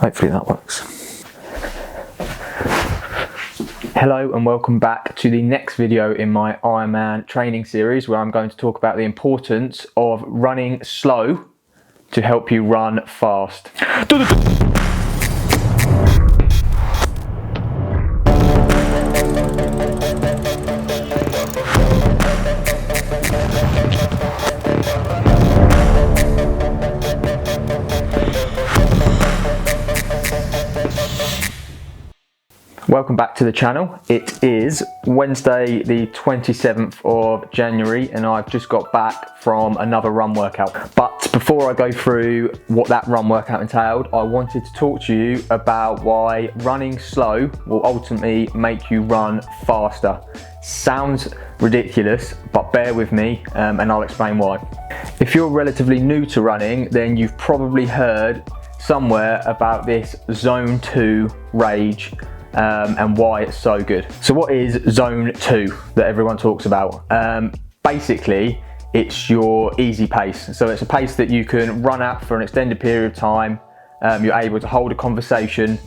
Hopefully that works. Hello and welcome back to the next video in my Ironman training series, where I'm going to talk about the importance of running slow to help you run fast. Welcome back to the channel. It is Wednesday the 27th of January and I've just got back from another run workout. But before I go through what that run workout entailed, I wanted to talk to you about why running slow will ultimately make you run faster. Sounds ridiculous, but bear with me and I'll explain why. If you're relatively new to running, then you've probably heard somewhere about this zone 2 rage and why it's so good. So what is zone 2 that everyone talks about? Basically, it's your easy pace. So it's a pace that you can run at for an extended period of time. You're able to hold a conversation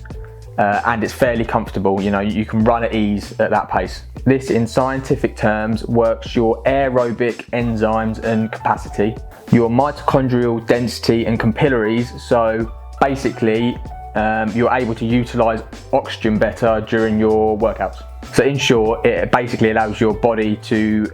and it's fairly comfortable. You know, you can run at ease at that pace. This, in scientific terms, works your aerobic enzymes and capacity, your mitochondrial density and capillaries. So basically, you're able to utilize oxygen better during your workouts. So in short, it basically allows your body to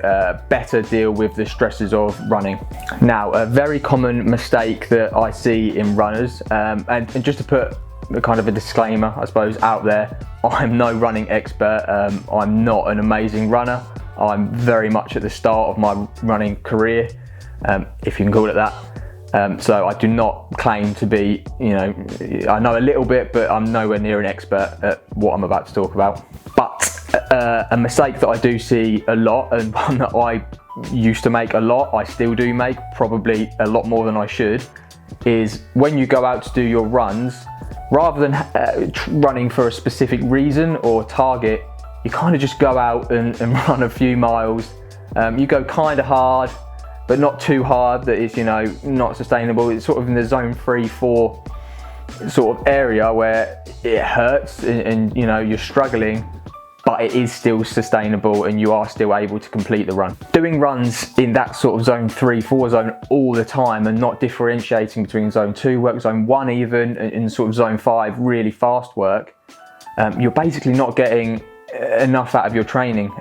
better deal with the stresses of running. Now, a very common mistake that I see in runners, and just to put kind of a disclaimer, I suppose, out there, I'm no running expert. I'm not an amazing runner. I'm very much at the start of my running career, if you can call it that. So I do not claim to be, I know a little bit, but I'm nowhere near an expert at what I'm about to talk about. But a mistake that I do see a lot, and one that I used to make a lot, I still do make, probably a lot more than I should, is when you go out to do your runs, rather than running for a specific reason or target, you kind of just go out and run a few miles. You go kind of hard, but not too hard that is, not sustainable. It's sort of in the zone 3-4 sort of area where it hurts and you're struggling, but it is still sustainable and you are still able to complete the run. Doing runs in that sort of zone 3-4 zone all the time and not differentiating between zone 2 work, zone 1 even, and sort of zone 5 really fast work, you're basically not getting enough out of your training,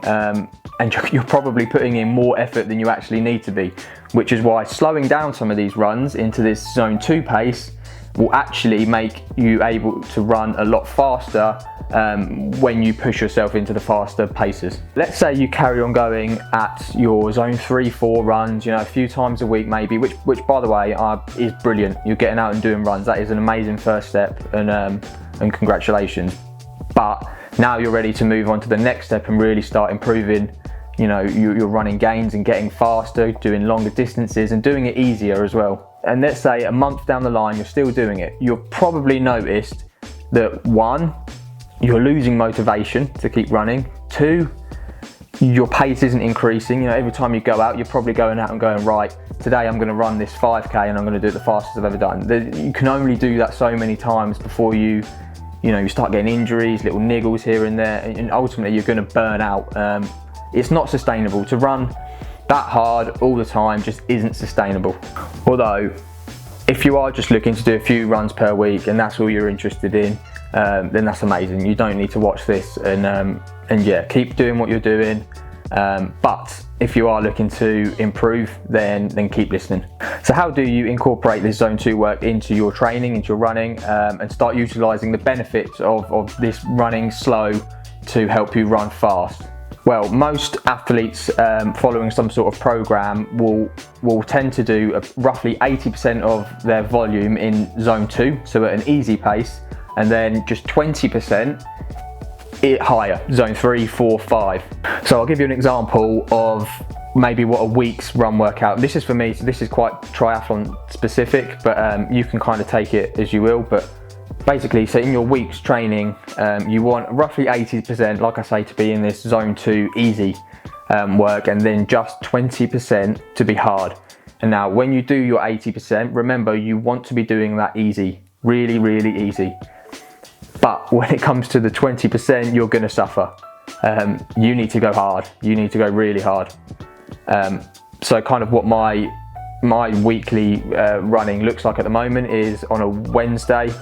and you're probably putting in more effort than you actually need to be, which is why slowing down some of these runs into this zone 2 pace will actually make you able to run a lot faster when you push yourself into the faster paces. Let's say you carry on going at your zone 3-4 runs, a few times a week maybe, which by the way is brilliant. You're getting out and doing runs. That is an amazing first step, and congratulations. But now you're ready to move on to the next step and really start improving, your running gains and getting faster, doing longer distances and doing it easier as well. And let's say a month down the line, you're still doing it. You've probably noticed that 1, you're losing motivation to keep running. 2, your pace isn't increasing. Every time you go out, you're probably going out and going, right, today I'm going to run this 5K and I'm going to do it the fastest I've ever done. You can only do that so many times before you start getting injuries, little niggles here and there, and ultimately you're going to burn out. It's not sustainable. To run that hard all the time just isn't sustainable. Although, if you are just looking to do a few runs per week and that's all you're interested in, then that's amazing. You don't need to watch this, and yeah, keep doing what you're doing. But if you are looking to improve, then keep listening. So how do you incorporate this zone 2 work into your training, into your running, and start utilizing the benefits of this running slow to help you run fast? Well, most athletes following some sort of program will tend to do roughly 80% of their volume in zone 2, so at an easy pace, and then just 20% higher, zone 3, 4, 5. So I'll give you an example of maybe what a week's run workout. This is for me, so this is quite triathlon specific, but you can kind of take it as you will. But basically, so in your week's training, you want roughly 80%, like I say, to be in this zone 2 easy work, and then just 20% to be hard. And now when you do your 80%, remember you want to be doing that easy really, really easy. But when it comes to the 20%, you're gonna suffer. You need to go hard. You need to go really hard. So kind of what my weekly running looks like at the moment is on a Wednesday,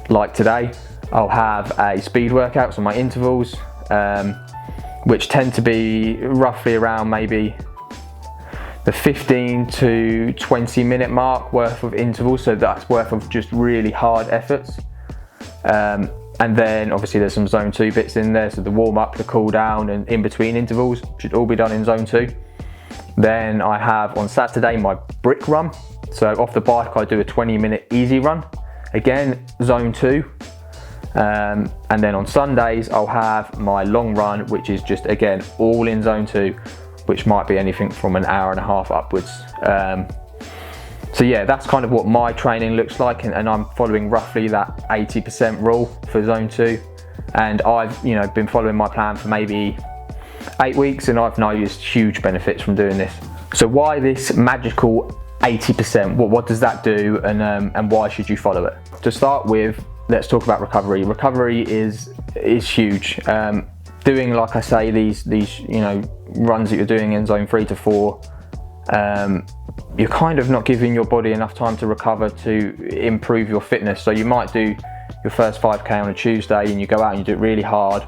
like today, I'll have a speed workout, so my intervals, which tend to be roughly around maybe the 15 to 20 minute mark worth of intervals. So that's worth of just really hard efforts. And then obviously there's some zone 2 bits in there. So the warm up, the cool down, and in between intervals should all be done in zone 2. Then I have on Saturday my brick run. So off the bike, I do a 20-minute easy run. Again, zone 2. And then on Sundays, I'll have my long run, which is just, again, all in zone 2, which might be anything from an hour and a half upwards. So yeah, that's kind of what my training looks like, and I'm following roughly that 80% rule for zone 2. And I've, been following my plan for maybe 8 weeks, and I've noticed huge benefits from doing this. So why this magical 80%? What does that do, and why should you follow it? To start with, let's talk about recovery. Recovery is huge. Doing, like I say, these runs that you're doing in zone 3 to 4, you're kind of not giving your body enough time to recover to improve your fitness. So you might do your first 5K on a Tuesday and you go out and you do it really hard,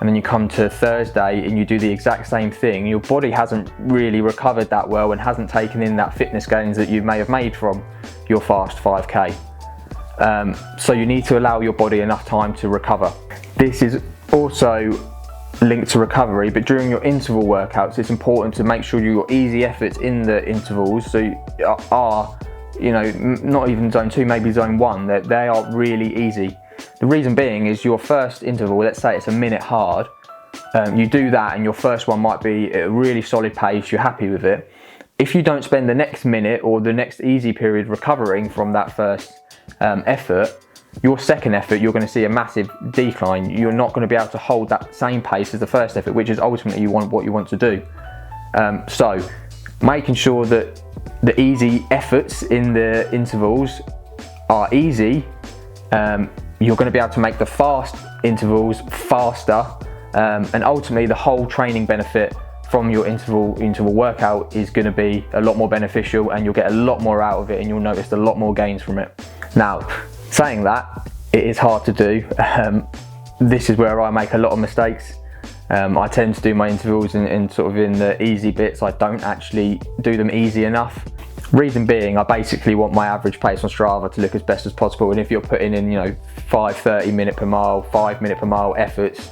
and then you come to Thursday and you do the exact same thing. Your body hasn't really recovered that well and hasn't taken in that fitness gains that you may have made from your fast 5K. So you need to allow your body enough time to recover. This is also linked to recovery, but during your interval workouts, it's important to make sure your easy efforts in the intervals, so are, not even zone 2, maybe zone 1, that they are really easy. The reason being is your first interval, let's say it's a minute hard, you do that and your first one might be at a really solid pace, you're happy with it. If you don't spend the next minute or the next easy period recovering from that first effort, your second effort, you're going to see a massive decline. You're not going to be able to hold that same pace as the first effort, which is ultimately what you want to do. So making sure that the easy efforts in the intervals are easy, you're going to be able to make the fast intervals faster, and ultimately the whole training benefit from your interval workout is going to be a lot more beneficial, and you'll get a lot more out of it, and you'll notice a lot more gains from it. Now, saying that, it is hard to do. This is where I make a lot of mistakes. I tend to do my intervals in the easy bits. I don't actually do them easy enough. Reason being, I basically want my average pace on Strava to look as best as possible. And if you're putting in, 5 30-minute per mile, 5-minute per mile efforts,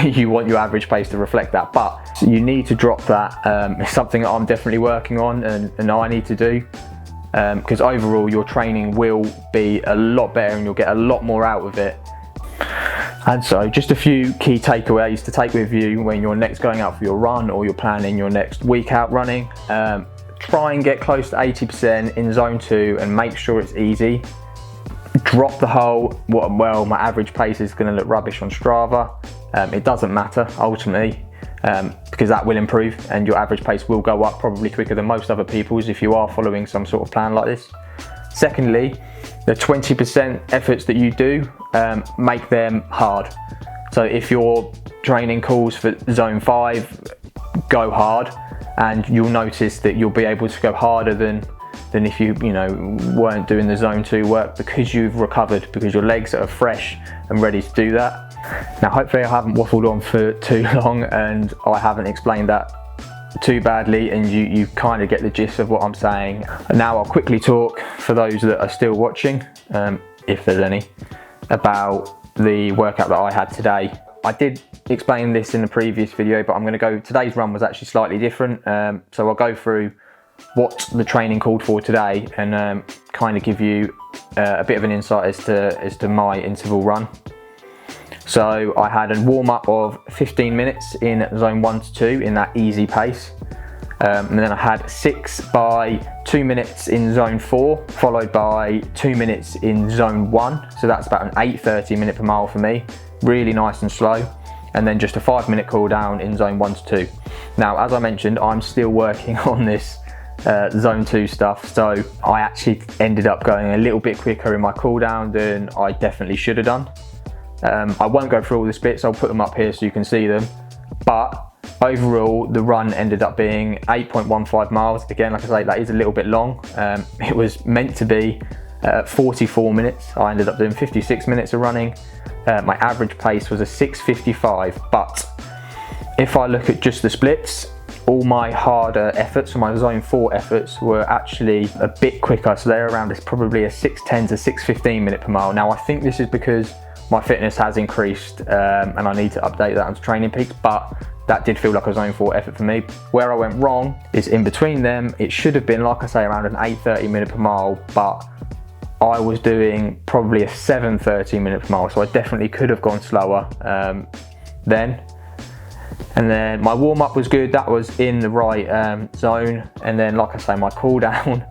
you want your average pace to reflect that. But you need to drop that. It's something that I'm definitely working on, and I need to do. Because overall your training will be a lot better and you'll get a lot more out of it. And so just a few key takeaways to take with you when you're next going out for your run, or you're planning your next week out running. Try and get close to 80% in zone 2 and make sure it's easy. Drop the whole, my average pace is going to look rubbish on Strava. It doesn't matter ultimately. Because that will improve and your average pace will go up probably quicker than most other people's if you are following some sort of plan like this. Secondly, the 20% efforts that you do, make them hard. So if your training calls for zone 5, go hard, and you'll notice that you'll be able to go harder than if you weren't doing the zone 2 work, because you've recovered, because your legs are fresh and ready to do that. Now, hopefully I haven't waffled on for too long and I haven't explained that too badly, and you kind of get the gist of what I'm saying. Now I'll quickly talk, for those that are still watching, if there's any, about the workout that I had today. I did explain this in the previous video, but today's run was actually slightly different. So I'll go through what the training called for today and kind of give you a bit of an insight as to my interval run. So I had a warm up of 15 minutes in zone 1 to 2 in that easy pace. And then I had 6 by 2 minutes in zone 4, followed by 2 minutes in zone 1. So that's about an 8:30 minute per mile for me. Really nice and slow. And then just a 5-minute cool down in zone 1 to 2. Now, as I mentioned, I'm still working on this zone 2 stuff, so I actually ended up going a little bit quicker in my cool down than I definitely should have done. I won't go through all the splits, I'll put them up here so you can see them, but overall the run ended up being 8.15 miles. Again, like I say, that is a little bit long. It was meant to be 44 minutes. I ended up doing 56 minutes of running. My average pace was a 6:55, but if I look at just the splits, all my harder efforts, so my zone 4 efforts, were actually a bit quicker, so they're around probably a 6:10 to 6:15 minute per mile. Now I think this is because my fitness has increased and I need to update that onto Training Peaks, but that did feel like a zone 4 effort for me. Where I went wrong is in between them. It should have been, like I say, around an 8:30 minute per mile, but I was doing probably a 7:30 minute per mile, so I definitely could have gone slower then. And then my warm-up was good, that was in the right zone. And then, like I say, my cool down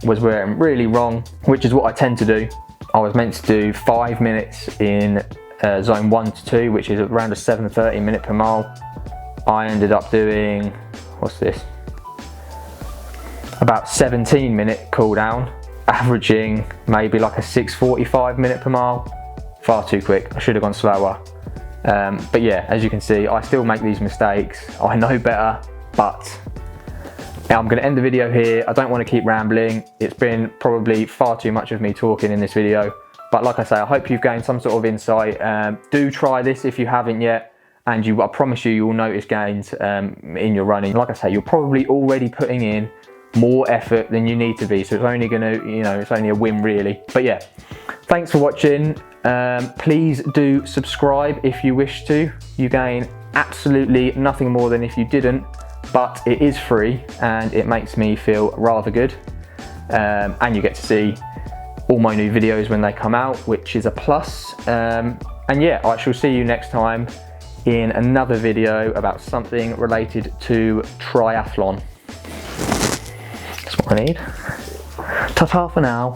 was where I'm really wrong, which is what I tend to do. I was meant to do 5 minutes in zone 1 to 2, which is around a 7:30 minute per mile. I ended up doing, what's this? About 17 minute cool down, averaging maybe like a 6:45 minute per mile. Far too quick, I should have gone slower. But yeah, as you can see, I still make these mistakes. I know better, but I'm going to end the video here. I don't want to keep rambling. It's been probably far too much of me talking in this video. But like I say, I hope you've gained some sort of insight. Do try this if you haven't yet, and I promise you, you'll notice gains in your running. Like I say, you're probably already putting in more effort than you need to be. So it's only going to, it's only a win really. But yeah, thanks for watching. Please do subscribe if you wish to. You gain absolutely nothing more than if you didn't, but it is free and it makes me feel rather good. And you get to see all my new videos when they come out, which is a plus. And yeah, I shall see you next time in another video about something related to triathlon. That's what I need. Ta-ta for now.